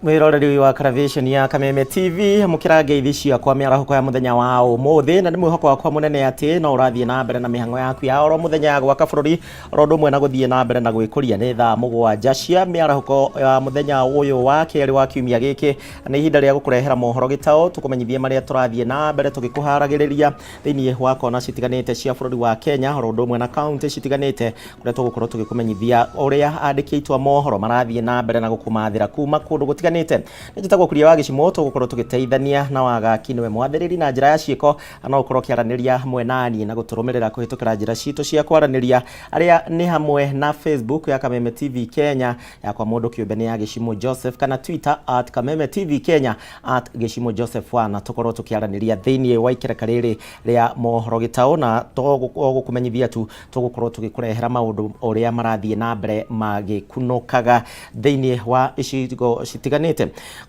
Mwiroreri wa television ya Kameme TV mukirage ithishia kwa miarahoko ya muthenya wa umuthi na ni mwihoko wakwa munene ati no urathie na mbere na mihango yaku ya oro muthenya gwaka bururi oro ndumwe na guthie na mbere na gwikuria ni thaa mugwanja cia miarahoko ya muthenya uyu wa keri wa kiumia giki ni ihinda ria gukurehera Mohoro Gitau tukumenyithie maria turathie na mbere tugikuharagiriria thiini wa kona citiganite cia bururi wa Kenya oro ndumwe na county citiganite kuria tugukorwo tugikumenyithia uria andiki aitwa mohoro marathie na mbere na gukumathira kuma kundu nite njitagwo kuria wa gicimo tugukorwo tugiteithania na wagaki niwe mwathiriri na njira ya ciiko no ukorwo kiaraniria hamwe nani na guturumirira kuhitukira njira citu cia kwaraniria aria ni hamwe na Facebook ya Kameme TV Kenya ya kwa mundu kiumbe ni ya Gicimo Joseph kana Twitter @Kameme TV Kenya @Gicimo Joseph wana tukorwo tukiaraniria thiini wa ikereka riri ria Mohoro Gitau na tugukumenyithia tu tugukorwo tugikurehera maundu uria marathie na mbere magikunukaga thiini wa icigo citiganite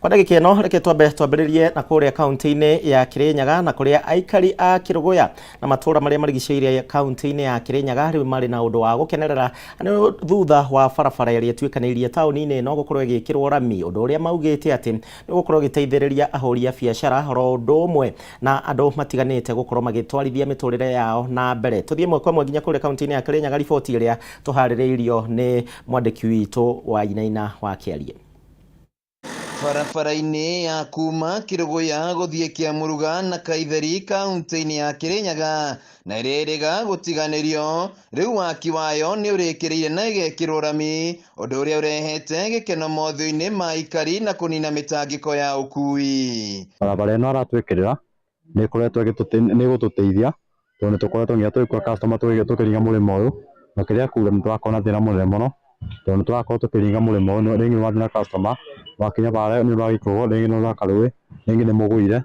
kwa ndagika ino reke twambiririe na kuria kaunti-ini ya Kirinyaga na kuria aikari a Kiruguya na matura maria marigiceirie kaunti-ini ya Kirinyaga riu mari na undu wa gukenerera ani thutha wa barabara iria twikanirie tauni-ini no gukorwo igikirwo rami undu uria maugite ati ni gukorwo giteithiriria ahuri a biashara ro undu umwe na andu matiganite gukorwo magitwarithia miturire yao na mbere tuthie mwekwa mwe nginya kuria kaunti-ini ya Kirinyaga riboti iria tuhaririirio ni mwandiki witu wa Inaina wa Kiarie. Barabara-ini ya kuma Kiruguya guthie Kiamuruga na Kaitheri kaunti-ini ya Kirinyaga na ireriga gutiganirio riu waki wayo ni urikireire na igekirwo rami undu uria urehete gikeno motho-ini ma ikari na kunina mitangiko ya ukui. Barabara ino aratwikirira ni kuretwo ni gututeithia tondu tukoretwo nginya twikwa customer tukiringa murimo uyu na kiria kuga ni twakona thina munene muno tondu turakorwo tukiringa murimo uyu ringi wathi na customer wakinya bare ni bagikwo ringi no rakarui ringi ni muguire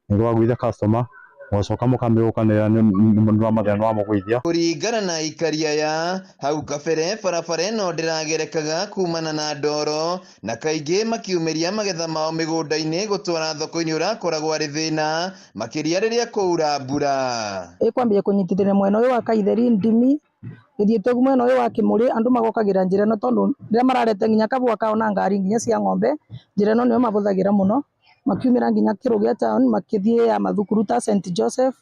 ni gwagwitha customer wacoka mukambiukanira ni mathina wa mugwithia kuringana na ikaria ya hau kabere barabara ino ndiragerekaga kumana na ndoro na kaingi makiumiria magetha mao migunda-ini gutwara thoko-ini urakoragwo ari thina makiria riria kuura mbura ikwambia kunyitithania mwena uyu wa Kaitheri ndimi githiete mwena uyu wa Kimuri andu magokagira njira no tondu riria mararete nginya kabua kao na ngari nginya cia ng'ombe njira no niyo mabuthagira muno makiumira nginya Kiruguya town makithie ya mathukuru ta St Joseph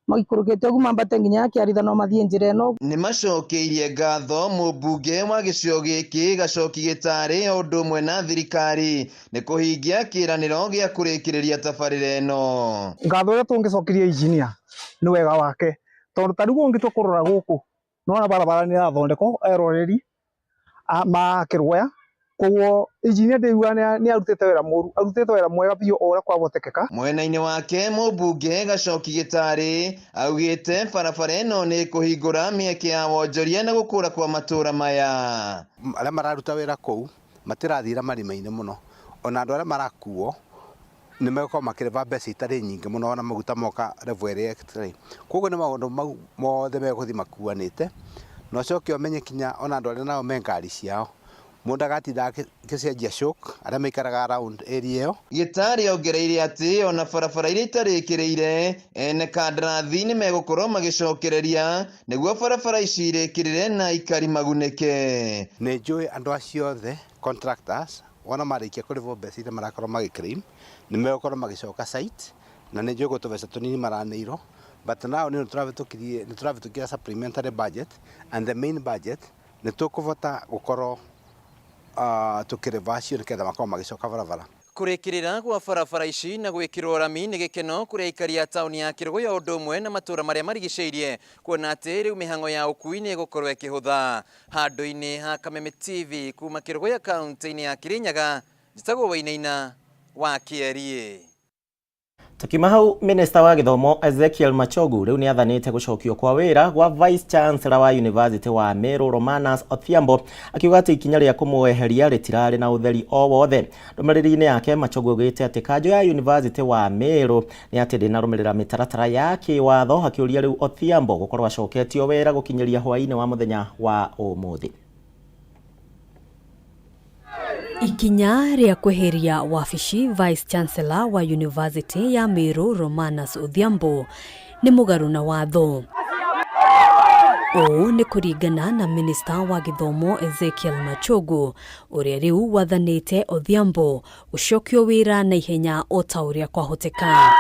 magikurukite guo mambate nginya Kiaritha no mathie njira ino ni macokeirie ngatho mubunge wa gicio giki Gacoki Gitari undu umwe na thirikari ni kuhingia kiraniro gia kurikiriria tabarira ino ngatho ria tungicokiria engineer ni wega wake tondu tariu ungitwa kurora guku nona barabara ni rathondeko eroreri ma Kiruguya koguo engineer ndiuga ni arutite wira muru arutite wira mwega biu ora kwabotekeka mwena-ini wake mubunge Gacoki Gitari augite barabara ino ni kuhingura mieke ya wonjoria na gukura kwa matura maya aria mararuta wira kou matirathira marima-ini muno ona andu aria marakuo ni megũkorwo makĩrĩva mbeca itarĩ nyingĩ mũno ona maguta moka level ĩrĩa extra koguo nĩ maũndũ mau mothe megũthiĩ makuanĩte na ũcoke ũmenye kinya ona andũ arĩa nao me ngari ciao mũndũ agatinda agĩcenjia shock arĩa maikaraga around area ĩyo. Gitari ongereire atĩ ona barabara iria itarĩkĩrĩire ene kandarathi nĩ megũkorwo magĩcokereria nĩguo barabara ici irĩkĩrĩre na ikari magunĩke. Nĩ njũĩ andũ acio othe contractors ona marĩkia kũrĩvwo mbeca iria marakorwo magĩclaim ni megũkorwo magicoka site na ni njũĩ gũtũbeca tũnini maranĩirwo but now ni tũravĩtũkia supplementary budget and the main budget ni tũkũvota gũkorwo tukĩrĩva acio nĩgetha makorwo magicoka barabara. Kurikirira gwa barabara ici na gwikirwo rami ni gikeno kuria ikari ya tauni ya Kiruguya undu umwe na matura maria marigiceirie kuona ati riu mihango ya ukui ni gukorwo ikihutha handu-ini ha Kameme TV kuma Kiruguya kaunti-ini ya Kirinyaga njitagwo wa Inaina wa Kiarie. Tukima hau Minister wa Githomo Ezekiel Machogu riu ni athanite gucokio kwa wira gwa Vice Chancellor wa University wa Meru Romanus Odhiambo akiuga ati ikinya ria kumweheria ritirari na utheri o wothe. Ndumiriri-ini yake Machogu augite ati kanjo ya University wa Meru ni ati ndinarumirira mitaratara ya kiwatho akiuria riu Odhiambo gukorwo acoketio wira gukinyiria hwaini wa muthenya wa umuthi. Ikinya ria kweheria wabici Vice Chancellor wa University ya Meru Romanus Odhiambo ni mugaru na watho. ũũ nĩ kũringana na minista wa gĩthomo Ezekiel Machogu ũrĩa rĩu wathanĩte Odhiambo gũcokio wĩra na ihenya o ta ũrĩa kwahoteka.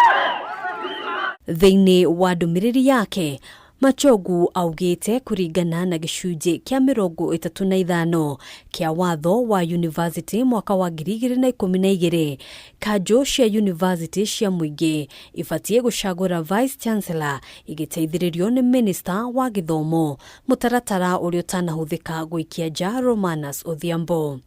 Thĩinĩ wa ndũmĩrĩri yake, Machogu augĩte kũringana na gĩcunjĩ kĩa 35 kĩa watho wa university mwaka wa 2012, kanjũ cia university cia mũingĩ ibatie gũcagũra vice chancellor igĩteithĩrĩrio nĩ minista wa gĩthomo, mũtaratara ũrĩa ũtanahũthĩka gũikia nja Romanus Odhiambo.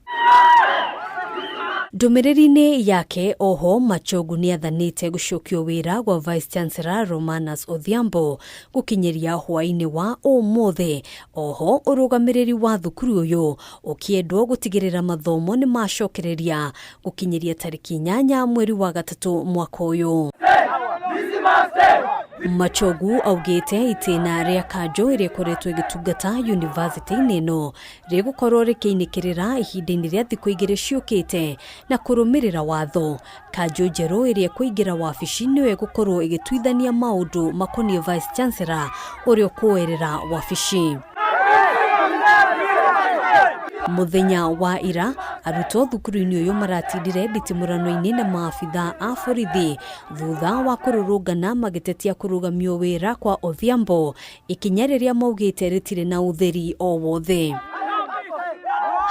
Ndũmĩrĩri-inĩ yake oho, Machogu nĩathanĩte gũcokio wĩra gwa vice chancellor Romanus Odhiambo gũkinyĩria hwaĩ-inĩ wa ũmũthĩ. Oho ũrũgamĩrĩri wa thukuru ũyũ ũkĩendwo gũtigĩrĩra mathomo nĩ macokereria gũkinyĩria tarĩki 8 mweri wa gatatũ mwaka ũyũ. Machogu augĩte itĩna rĩa kanjũ ĩrĩa ĩkoretwo ĩgĩtungata university-inĩ ĩno rĩgũkorwo rĩkĩinĩkĩrĩra ihinda-inĩ rĩa thikũ 2 ciũkĩte na kũrũmĩrĩra watho. Kanjũ njerũ ĩrĩa kũingĩra wabici nĩyo ĩgũkorwo ĩgĩtuithania maũndũ makoniĩ vice chancellor ũrĩa ũkũerera wabici. Muthenya wa ira, arutwo thukuru-inĩ ũyũ maratindire nditimũrano-inĩ na maabitha a borithi thutha wa kũrũrũngana magĩtetia kũrũgamio wĩra kwa Odhiambo, ikinya rĩrĩa maugĩte rĩtirĩ na ũtheri o wothe.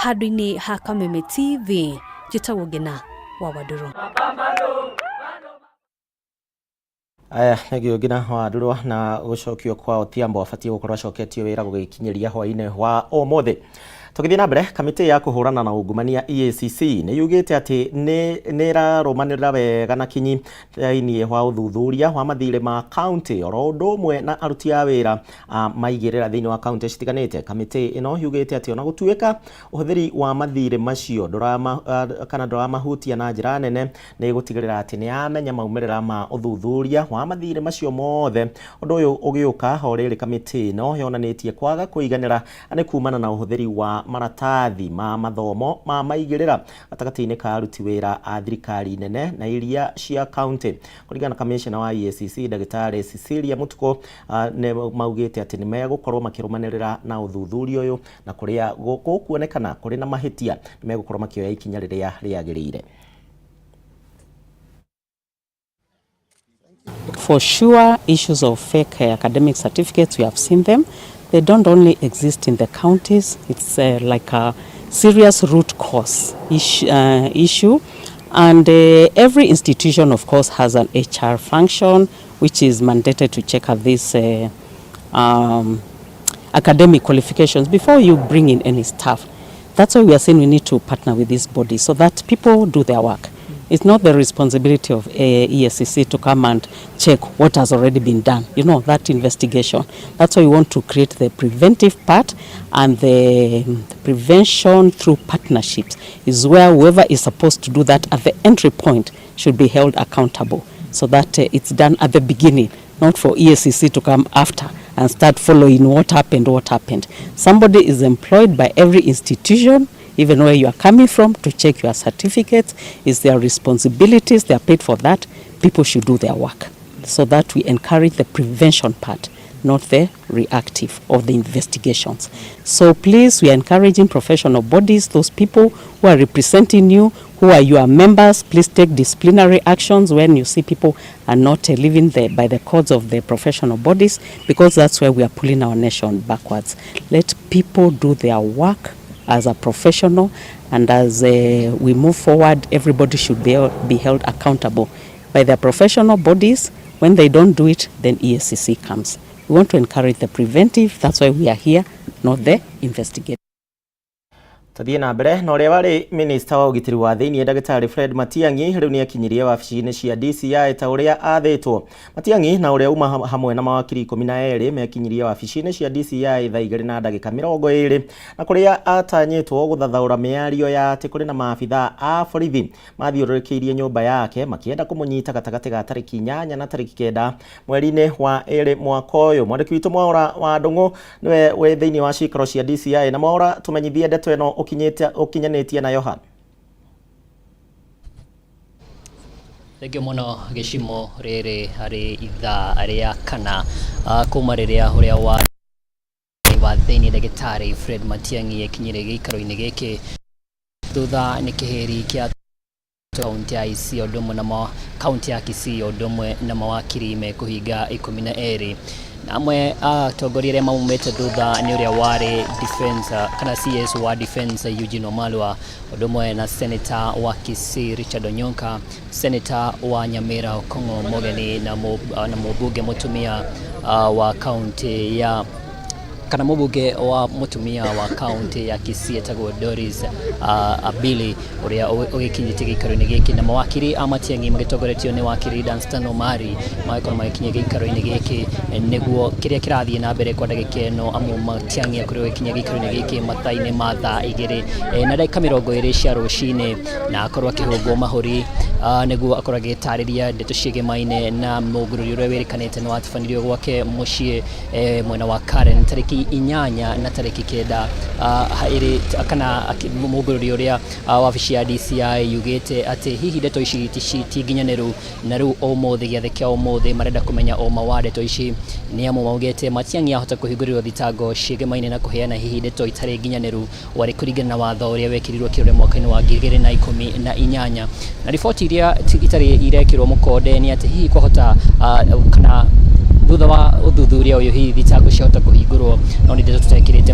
Handũ-inĩ ha Kameme TV, njĩtagwo Ngina wa Wadũrũ. Nĩguo Ngina wa Wadũrũ, na gũcokio kwa Odhiambo abatie gũkorwo acoketio wĩra gũgĩkinyĩria hwaĩ-inĩ wa ũmũthĩ. Tũgĩthiĩ na mbere, kamĩtĩ ya kũhũrana na ungumania EACC nĩ yugĩte atĩ nĩ ĩrarũmanĩrĩra wega na kinyi thĩinĩ wa ũthuthuria wa mathirĩ ma kaunti oro ũndũ ũmwe na aruti a wĩra maigĩrĩra thĩinĩ wa kaunti citiganĩte. Kamĩtĩ ĩno yugĩte atĩ ona gũtuĩka ũhũthĩri wa mathirĩ macio ndũramahutia na njĩra nene, nĩ gũtigĩrĩra atĩ nĩ yamenya maumĩrĩra ma ũthuthuria wa mathirĩ macio mothe. Ũndũ ũyũ ũgĩũka o rĩrĩ kamĩtĩ ĩno yonanĩtie kwaga kũiganĩra nĩ kumana na ũhũthĩri wa maratathi ma mathomo ma maigĩrĩra gatagatĩ-inĩ ka aruti wĩra a thirikari nene na iria cia kaunti. Kũringana na kamishna wa EACC Ndagĩtarĩ Cecilia Mutuko, nĩ maugĩte atĩ nĩ megũkorwo makĩrũmanĩrĩra na ũthuthuria ũyũ, na kũrĩa gũkuonekana kũrĩ na mahĩtia nĩ megũkorwo makĩoya ikinya rĩrĩa rĩagĩrĩire. For sure, issues of fake academic certificates, we have seen them. They don't only exist in the counties. It's like a serious root cause issue. And every institution, of course, has an HR function, which is mandated to check out these academic qualifications before you bring in any staff. That's why we are saying we need to partner with this body so that people do their work. It's not the responsibility of EACC to come and check what has already been done, you know, that investigation. That's why we want to create the preventive part, and the prevention through partnerships is where whoever is supposed to do that at the entry point should be held accountable, so that it's done at the beginning, not for EACC to come after and start following what happened. Somebody is employed by every institution, even where you are coming from, to check your certificates. Is their responsibilities, they are paid for that. People should do their work so that we encourage the prevention part, not the reactive of the investigations. So please, we are encouraging professional bodies, those people who are representing you, who are your members, please take disciplinary actions when you see people are not living by the codes of the professional bodies, because that's where we are pulling our nation backwards. Let people do their work as a professional, and as we move forward, everybody should be held accountable by their professional bodies. When they don't do it, then EACC comes. We want to encourage the preventive. That's why we are here, not the investigative. Tathiĩ na mbere na ũrĩa warĩ minista wa ũgitĩri wa thĩinĩ Ndagĩtarĩ Fred Matiang'i rĩu nĩ akinyirie wabici-inĩ cia DCI ta ũrĩa athĩtwo. Matiang'i na ũrĩa uma hamwe na mawakiri 12 mekinyirie wabici-inĩ cia DCI thaa 2:20 na kũrĩa atanyĩtwo gũthathaũra mĩario ya atĩ kũrĩ na maabitha a borithi mathiũrũrũkĩirie nyũmba yake makĩenda kũmũnyita gatagatĩ ga tarĩki 8 na tarĩki 9 mweri-inĩ wa 2 mwaka ũyũ. Mwandĩki witũ Mohoro wa Ndũng'ũ nĩwe wĩ thĩinĩ wa cikaro cia DCI, na Mohoro tũmenyithie ndeto ĩno ũkinyanĩtie na Yohana. Thengio mũno gĩcimo rĩrĩ harĩ ithaa rĩa kana kuma rĩrĩa ũrĩa wa wa thĩinĩ ndagĩtarĩ Fred Matiang'i ekinyire gĩikaro-inĩ gĩkĩ thutha nĩ kĩhĩri kĩa kaunti ya Kisii ũndũ ũmwe na kaunti ya Kisii ũndũ ũmwe na mawakiri mekũhinga 12 amwe atongoria arĩa maumĩte thutha nĩ ũrĩa warĩ defense kana CS wa defense Eugene Wamalwa ũndũ ũmwe na senator wa Kisii Richard Onyonka, senator wa Nyamira Okongo Mogeni na mũmbunge mũtumia wa kaunti ya kana mũmbunge wa mũtumia wa kaunti ya Kisii etagwo Doris Abili ũrĩa ũgĩkinyĩte gĩikaro-inĩ gĩkĩ na mawakiri a Matiang'i magĩtongoretio nĩ wakiri Danstan Omari magĩkorwo magĩkinyia gĩikaro-inĩ gĩkĩ nĩguo kĩrĩa kĩrathiĩ na mbere kwa ndagĩka ĩno amu Matiang'i akorirwo agĩkinyia gĩikaro-inĩ gĩkĩ mathaa-inĩ ma thaa 2 na ndagĩka 20 cia rũcinĩ na akorwo akĩhũngwo mahũri nĩguo akorwo agĩtarĩria ndeto ciĩgemaine na mũgurũri ũrĩa wĩrĩkanĩte nĩ watabanirio gwake mũciĩ mwena wa Karen tarĩki 8 na tarĩki 9 kana mũgurũri ũrĩa wabici ya DCI yugĩte atĩ hihi ndeto ici ti nginyanĩru na rĩu ũmũthĩ gĩathĩ kĩa ũmũthĩ marenda kũmenya ũma wa ndeto ici nĩ amu maugĩte Matiang'i ahota kũhingũrĩrwo thitango ciĩgemaine na kũheana hihi ndeto itarĩ nginyanĩru warĩ kũringana na watho ũrĩa wekĩrirwo kĩrore mwaka-inĩ wa 2018 na riboti iria itarĩ irekĩrwo mũkonde nĩ atĩ hihi kwahota kana thutha wa ũthuthuria ũyũ hihi thitango ciahota kũhingũrwo no nĩ ndeto tũtekĩrĩte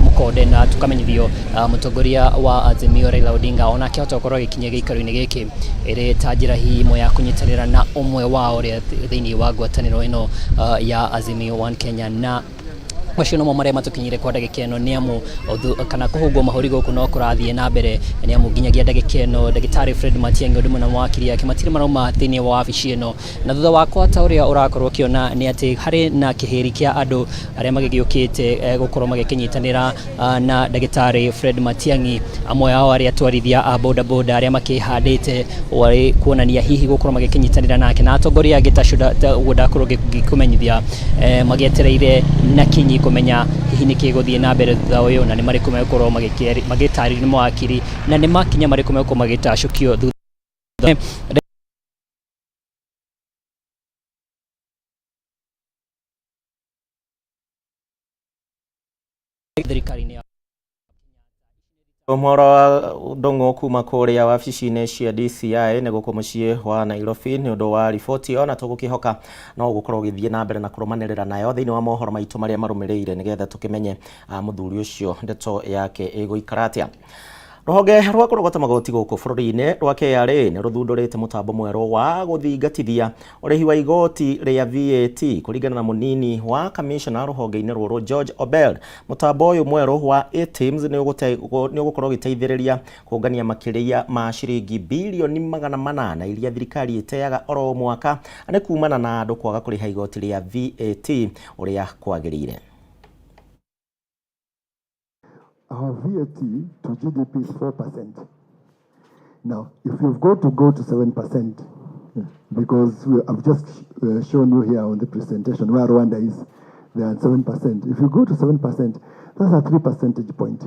mũkonde na tũkamenyithio mũtongoria wa Azimio Raila Odinga ona akĩhota gũkorwo agĩkinyia gĩikaro-inĩ gĩkĩ ĩrĩ ta njĩra hihi imwe ya kũnyitanĩra na ũmwe wao ũrĩa thĩinĩ wa ngwatanĩro ĩno ya Azimio One Kenya na macio no marĩa matũkinyire kwa ndagĩka ĩno nĩ amu kana kũhũngwo mahũri gũkũ no kũrathiĩ na mbere nĩ amu nginyagia ndagĩka ĩno ndagĩtarĩ Fred Matiang'i ũndũ ũmwe na mawakiri yake matirĩ marauma thĩinĩ wa wabici ĩno na thutha wakwa ta ũrĩa ũrakorwo ũkĩona nĩ atĩ harĩ na kĩhĩri kĩa andũ arĩa magĩgĩũkĩte gũkorwo magĩkĩnyitanĩra na ndagĩtarĩ Fred Matiang'i amwe ao arĩa atwarithia a boda boda arĩa makĩhandĩte warĩ kuonania hihi gũkorwo magĩkĩnyitanĩra nake na atongoria angĩ ta ndakorwo ngĩkũmenyithia magĩetereire na kinyi kumenya hihi nĩ kĩgũthiĩ na mbere thutha ũyũ na nĩ marĩkũ megũkorwo magĩtarĩrio nĩ mawakiri na nĩ makinya marĩkũ megũkorwo magĩtacũkio thutha thirikari-inĩ ya Mohoro Ndong'o kuma kũrĩa wabici-inĩ cia DCI nĩ gũkũ mũciĩ wa Nairobi nĩ ũndũ wa riboti ona tũgũkĩhoka no gũkorwo gĩthiĩ na mbere na kũrũmanĩrĩra nayo thĩinĩ wa mohoro maitũ marĩa marũmĩrĩire nĩgetha tũkĩmenye mũthuri ũcio ndeto yake ĩgũikara atĩa. Rũhonge rwa kũrogota magoti gũkũ bũrũri-inĩ rwa KRA nĩ rũthundũrĩte mũtambo mwerũ wa gũthingatithia ũrĩhi wa igoti rĩa VAT kũringana na mũnini wa kamishna rũhonge-inĩ rũrũ George Obel. Mũtambo ũyũ mwerũ wa ATIMS nĩ ũgũkorwo ũgĩteithĩrĩria kũngania makĩria ma ciringi bilioni 800 iria thirikari ĩteaga oro mwaka nĩ kumana na andũ kwaga kũrĩha igoti rĩa VAT ũrĩa kwagĩrĩire. Our VAT to GDP is 4%. Now, if you've got to go to 7%, because I've just shown you here on the presentation where Rwanda is, they are at 7%. If you go to 7%, that's a 3 percentage point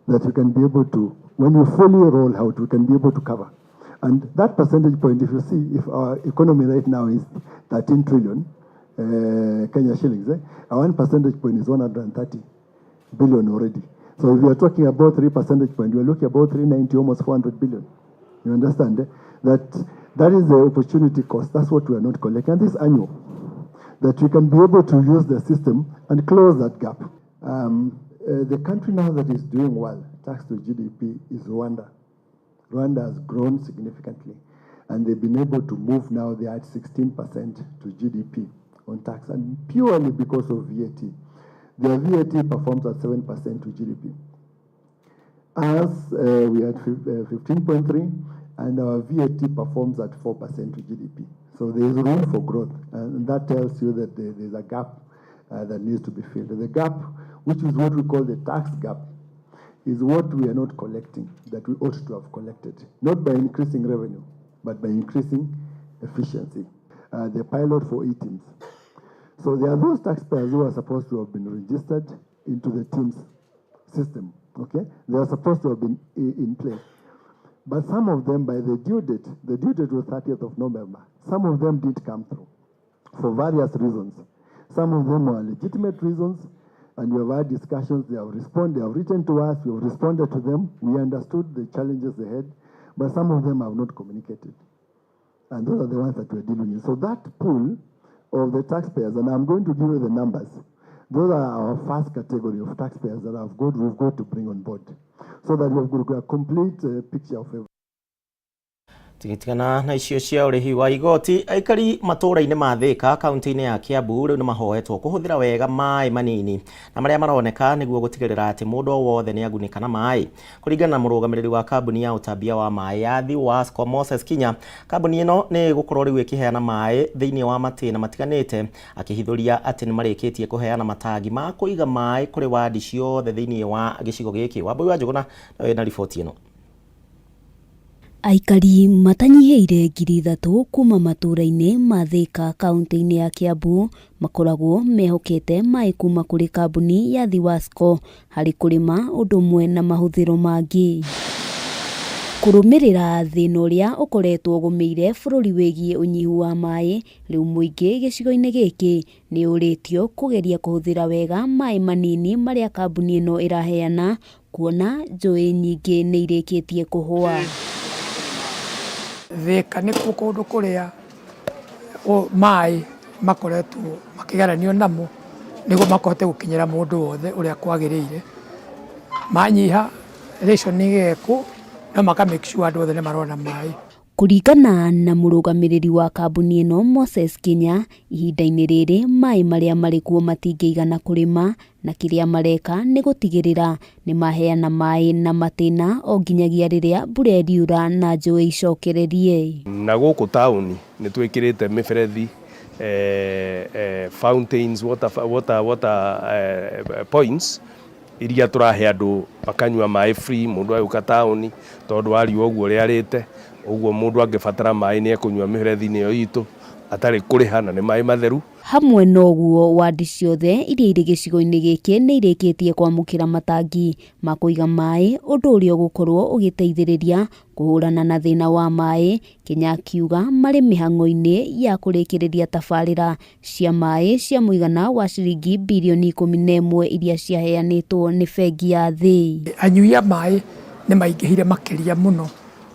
that you can be able to, when you fully roll out, we can be able to cover. And that percentage point, if you see, if our economy right now is 13 trillion Kenya shillings, our 1 percentage point is 130 billion already. So if you are talking about 3 percentage point, you are looking about 390, almost 400 billion. You understand that is the opportunity cost. That's what we are not collecting. And this annual, that we can be able to use the system and close that gap. The country now that is doing well, tax to GDP, is Rwanda. Rwanda has grown significantly, and they've been able to move now. They are at 16% to GDP on tax, and purely because of VAT. Their VAT performs at 7% to GDP. As we are at 15.3, and our VAT performs at 4% to GDP. So there is room for growth, and that tells you that there is a gap that needs to be filled. The gap, which is what we call the tax gap, is what we are not collecting, that we ought to have collected, not by increasing revenue, but by increasing efficiency. The pilot for ATIMS. So there are those taxpayers who are supposed to have been registered into the TIMS system, okay? They are supposed to have been in place. But some of them, by the due date was 30th of November, some of them did come through for various reasons. Some of them were legitimate reasons, and we have had discussions. They have responded. They have written to us. We have responded to them. We understood the challenges they had, but some of them have not communicated. And those are the ones that we're dealing with. So that pool of the taxpayers, and I'm going to give you the numbers. Those are our first category of taxpayers that we've got to bring on board, so that we've got a complete picture of everything. Tigitikana na icio cia urihi wa igoti, aikari matũra-inĩ ma Thika kaunti-inĩ ya Kiambu rĩu nĩ mahoetwo kũhũthĩra wega maĩ manini na marĩa maroneka nĩguo gũtigĩrĩra atĩ mũndũ wothe nĩ agunĩka na maĩ. Kũringana na mũrũgamĩrĩri wa kambuni ya ũtambia wa maĩ ya Thiwasco Moses Kinya, kambuni ĩno nĩ gũkorwo rĩu ĩkĩheana maĩ thĩinĩ wa matĩna matiganĩte, akĩhithũria atĩ nĩ marĩkĩtie kũheana matangi ma kũiga maĩ kũrĩ wadi ciothe thĩinĩ wa gĩcigo gĩkĩ. Wambui wa Njũgũna na riboti ĩno. Aikari matanyihĩire 3,000 kuma matũra-inĩ ma Thika kaunti-inĩ ya Kiambu makoragwo mehokete maĩ kuma kũrĩ kambuni ya Thiwasco harĩ kũrĩma ũndũ ũmwe na mahũthĩro mangĩ. Kũrũmĩrĩra thĩna ũrĩa ũkoretwo ũgũmĩire bũrũri wĩgiĩ ũnyihu wa maĩ, rĩu mũingĩ gĩcigo-inĩ gĩkĩ nĩ ũrĩtio kũgeria kũhũthĩra wega maĩ manini marĩa kambuni ĩno ĩraheana, kuona njũĩ nyingĩ nĩ irĩkĩtie kũhũa. Thika nĩ kũndũ kũrĩa maĩ makoretwo makĩgeranio namo nĩguo makote gũkinyĩra mũndũ wothe ũrĩa kwagĩrĩire. Manyiha ration igekwo no maka make sure andũ othe nĩ marona maĩ. Kũringana na mũrũgamĩrĩri wa kambuni ĩno Moses Kinya, ihinda-inĩ rĩrĩ maĩ marĩa marĩ kuo matingĩigana kũrĩma, na kĩrĩa mareka nĩ gũtigĩrĩra nĩ maheana maĩ na matĩna o nginyagia rĩrĩa mbura ĩriura na njũĩ icokererie. Na gũkũ taũni nĩ twĩkĩrĩte mĩberethi, fountains, water points iria tũrahe andũ makanyua maĩ free mũndũ agĩũka taũni, tondũ wa riũa ũguo rĩarĩte, ũguo mũndũ angĩbatara maĩ nĩ ekũnyua mĩberethi-inĩ ĩyo itũ atarĩ kũrĩha na nĩ maĩ matheru. Hamwe noguo wadi ciothe iria irĩ gĩcigo-inĩ gĩkĩ nĩ irĩkĩtie kwamũkĩra matangi ma kũiga maĩ, ũndũ ũrĩa ũgũkorwo ũgĩteithĩrĩria kũhũrana na thĩna wa maĩ. Kinya akiuga marĩ mĩhang'o-inĩ ya kũrĩkĩrĩria tabarĩra cia maĩ cia mũigana wa ciringi birioni 11 iria ciaheanĩtwo nĩ bengi ya thĩ. Anyui a maĩ nĩ maingĩhire makĩria mũno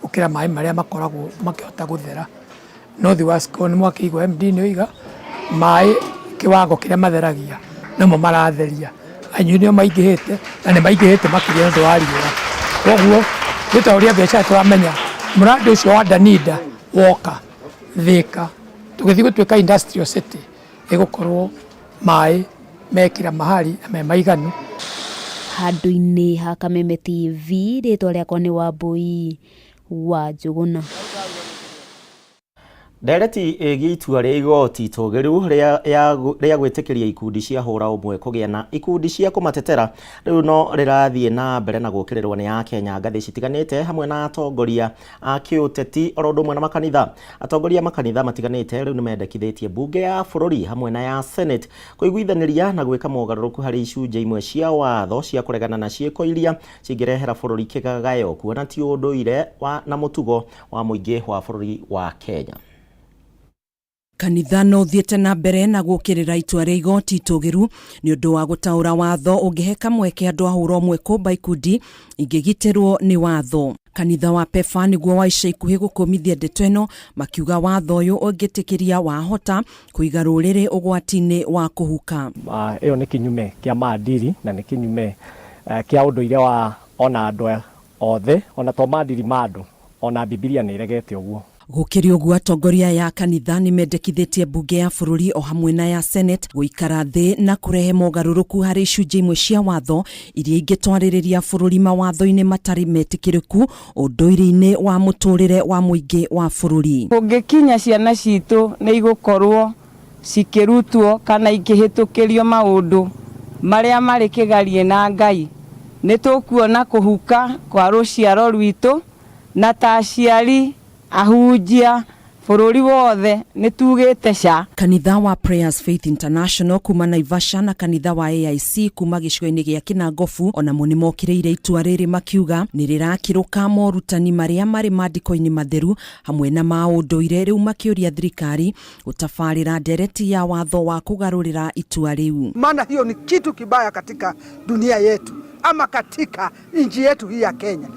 gũkĩra maĩ marĩa makoragwo makĩhota gũthera. No Thiwasco nĩ mwakĩigua MD nĩ oiga maĩ kĩwango kĩrĩa matheragia namo maratheria. Anyui nĩo maingĩhĩte na nĩ maingĩhĩte makĩria nĩ wa riũa. Koguo nĩ ta ũrĩa biacara tũramenya mũrandi ũcio wa Danida woka Thika tũgĩthiĩ gũtuĩka industrial city ĩgũkorwo maĩ mekĩra mahari na me maiganu. Handũ-inĩ ha Kameme TV, rĩtwa rĩakwa nĩ Wambui wa Njũgũna. Ndereti ĩgiĩ itua rĩa igoti tũgĩru rĩa gwĩtĩkĩria ikundi cia hũra ũmwe kũgĩa na ikundi cia kũmatetera rĩu no rĩrathiĩ na mbere na gũkĩrĩrwo nĩ Akenya ngathĩ citiganĩte hamwe na atongoria a kĩũteti oro ũndũ ũmwe na makanitha. Atongoria makanitha matiganĩte rĩu nĩ mendekithĩtie bunge ya bũrũri hamwe na ya Senate kũiguithanĩria na gwĩka mogarũrũku harĩ icunjĩ imwe cia watho cia kũregana na ciĩko iria cingĩrehera bũrũri kĩgagayo, kuona ti ũndũire na mũtugo wa mũingĩ wa bũrũri wa Kenya. Kanitha no thiĩte na mbere na gũkĩrĩra itua rĩa igoti tũgĩru nĩ ũndũ wa gũtaũra watho ũngĩhe kamweke andũ a hũra ũmwe kũmba ikundi ingĩgitĩrwo nĩ watho. Kanitha wa PEFA nĩguo wa ica ikuhĩ gũkũmithia ndeto ĩno, makiuga watho ũyũ ũngĩtĩkĩria wahota kũiga rũrĩrĩ ũgwati-inĩ wa kũhuka. Ĩyo nĩ kinyume kĩa maadili na nĩ kinyume kĩa ũndũire wa ona andũ othe, ona to maadili ma andũ, ona Biblia nĩ iregete ũguo. Gũkĩrĩ ũguo atongoria ya kanitha nĩ mendekithĩtie bunge ya bũrũri o hamwe na ya Senate gũikara thĩ na kũrehe mogarũrũku harĩ icunjĩ imwe cia watho iria ingĩtwarĩrĩria bũrũri mawatho-inĩ matarĩ metĩkĩrĩku ũndũire-inĩ wa mũtũrĩre wa mũingĩ wa bũrũri. Kũngĩkinya ciana citũ nĩ igũkorwo cikĩrutwo kana ikĩhĩtũkĩrio maũndũ marĩa marĩ kĩgarie na Ngai, nĩ tũkuona kũhuka kwa rũciaro rwitũ na ta aciari, ahunjia, bururi wothe nitugite ca. Kanitha wa Prayers Faith International kuma Naivasha na kanitha wa AIC kuma gicigo-ini gia Kinangofu ona mo nimokireire itua riri makiuga ni rirakiruka morutani maria mari mandiko-ini matheru hamwe na maunduire riu makiuria thirikari utafarira ndereti ya watho wa kugarurira itua riu. Maana hiyo ni kitu kibaya katika dunia yetu ama katika nchi yetu hii ya Kenya.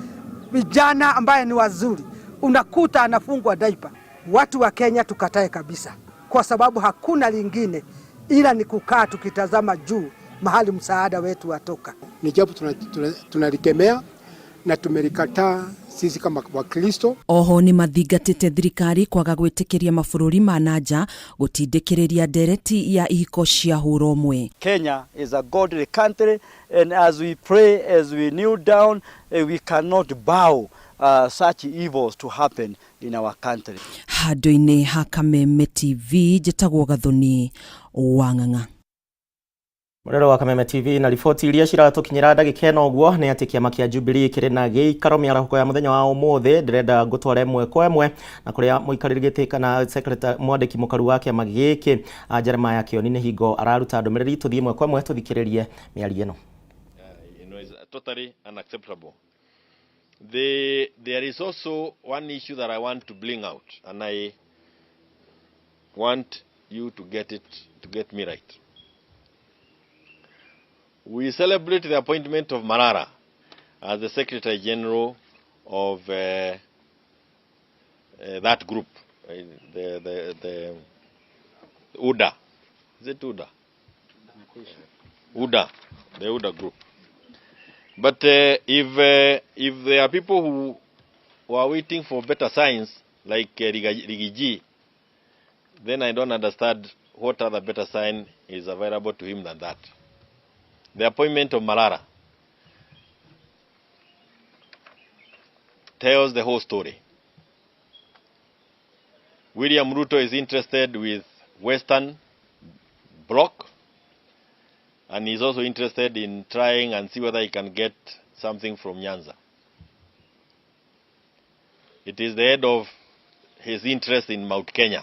Vijana ambaye ni wazuri unakuta anafungwa diaper. Watu wa Kenya tukatae kabisa, kwa sababu hakuna lingine ila ni kukaa tukitazama juu mahali msaada wetu watoka. Ni jambo tunalikemea na tumelikataa sisi kama Wakristo. Oho ni mathingatite thirikari kwaga gwitikiria mabururi ma nanja gutindikiriria ndereti ya ihiko cia huromwe. Kenya is a godly country, and as we pray, as we kneel down, we cannot bow such evils to happen in our country. Handu-ini ha Kameme TV njitagwo Gathoni Wang'ang'a. Murero wa Kameme TV na riboti iria ciratukinyira ndagika eno uguo ni ati kiama kia Jubilee kiri na giikaro miarahuko ya muthenya wa umuthi ndirenda gutwara imwe kwa imwe na kuria muikariri giti kana secretary mwandiki mukaru wa kiama giki Jeremiah Kionini Hingo araruta ndumiriri tuthie imwe kwa imwe tuthikiririe miario eno. Is totally unacceptable. There is also one issue that I want to bring out, and I want you to get me right. We celebrate the appointment of Marara as the Secretary General of that group, the UDA. Is it UDA? UDA, the UDA group. But if there are people who are waiting for better signs, like Rigiji, then I don't understand what other better sign is available to him than that. The appointment of Marara tells the whole story. William Ruto is interested with Western Bloc, and he's also interested in trying and see whether he can get something from Nyanza. It is the head of his interest in Mount Kenya.